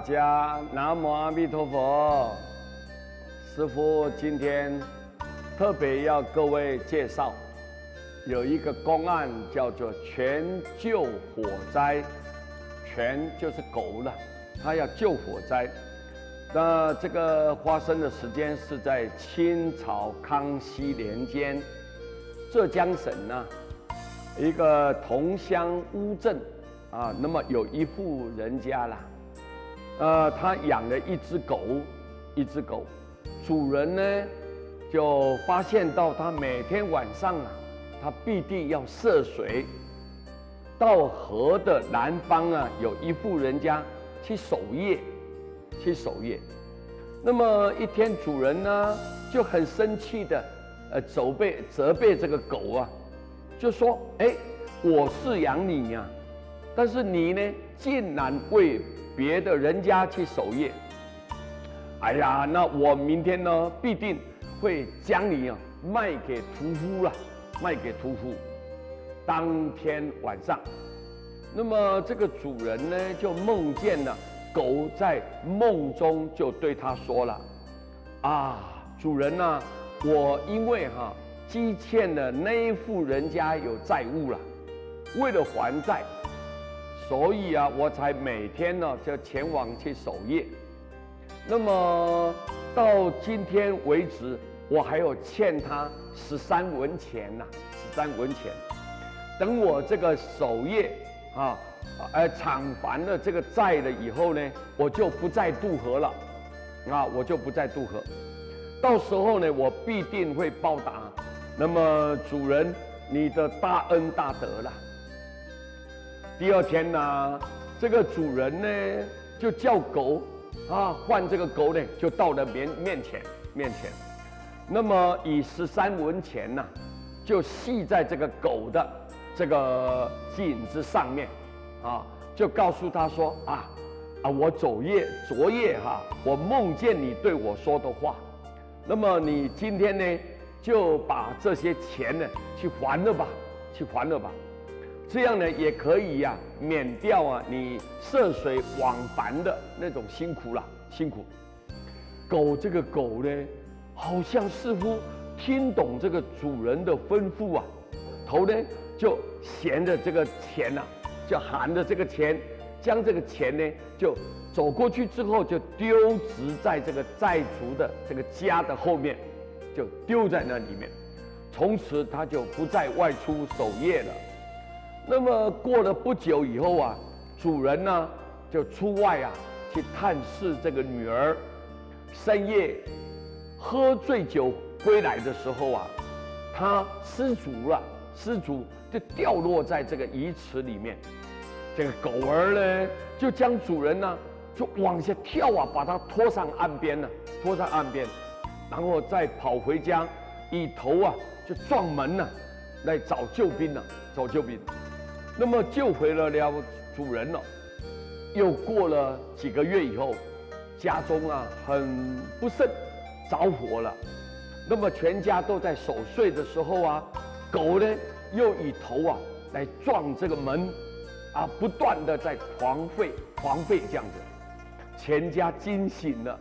家南无阿弥陀佛。师父今天特别要各位介绍，有一个公案叫做全救火灾，全就是狗了，他要救火灾。那这个发生的时间是在清朝康熙年间，浙江省呢一个桐乡乌镇啊，那么有一户人家啦。他养了一只狗，主人呢就发现到他每天晚上啊，他必定要涉水到河的南方啊，有一户人家去守夜。那么一天，主人呢就很生气的责备这个狗啊，就说：“哎，我饲养你呀，但是你呢竟然为别的人家去守夜，哎呀，那我明天呢必定会将你啊卖给屠夫了，卖给屠夫。”当天晚上，那么这个主人呢就梦见了狗，在梦中就对他说了：“啊，主人啊，我因为积欠了那一户人家有债务了，为了还债。”所以啊，我才每天呢就前往去守夜。那么到今天为止，我还有欠他13文钱呐，13文钱。等我这个守夜偿还了这个债了以后呢，我就不再渡河了，我就不再渡河。到时候呢，我必定会报答。那么主人，你的大恩大德了。第二天呢，这个主人呢就叫狗换这个狗呢就到了面前。那么以13文钱呢，就系在这个狗的这个颈子上面就告诉他说：“我昨夜我梦见你对我说的话，那么你今天呢就把这些钱呢去还了吧。这样呢也可以免掉你涉水往返的那种辛苦。”这个狗呢，好像似乎听懂这个主人的吩咐头呢就衔着这个钱就含着这个钱，将这个钱呢就走过去之后，就丢掷在这个债主的这个家的后面，就丢在那里面。从此他就不再外出守夜了。那么过了不久以后主人呢就出外去探视这个女儿。深夜喝醉酒归来的时候他失足就掉落在这个鱼池里面。这个狗儿呢就将主人呢就往下跳把它拖上岸边，然后再跑回家，以头就撞门来找救兵。那么救回了主人了。又过了几个月以后，家中很不慎着火了。那么全家都在守岁的时候狗呢又以头来撞这个门不断的在狂吠这样子。全家惊醒了，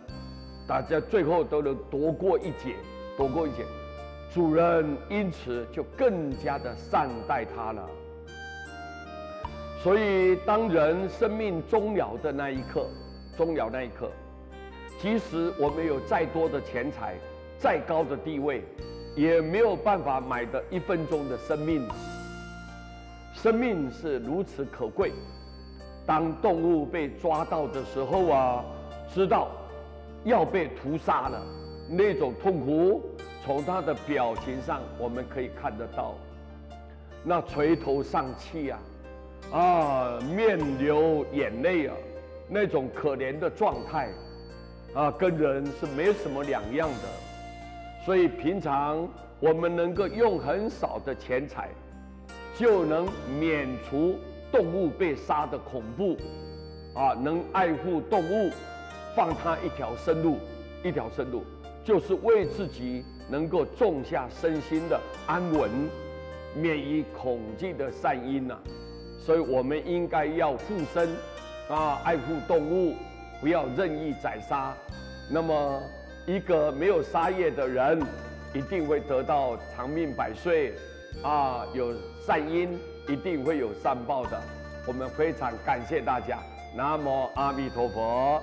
大家最后都能躲过一劫。主人因此就更加的善待他了。所以当人生命终了那一刻，即使我们有再多的钱财，再高的地位，也没有办法买得1分钟的生命。生命是如此可贵。当动物被抓到的时候知道要被屠杀了，那种痛苦，从它的表情上我们可以看得到。那垂头丧气面流眼泪那种可怜的状态跟人是没什么两样的。所以平常我们能够用很少的钱财，就能免除动物被杀的恐怖能爱护动物，放它一条生路，就是为自己能够种下身心的安稳，免于恐惧的善因所以我们应该要护身爱护动物，不要任意宰杀。那么，一个没有杀业的人，一定会得到长命百岁，啊，有善因，一定会有善报的。我们非常感谢大家，南无阿弥陀佛。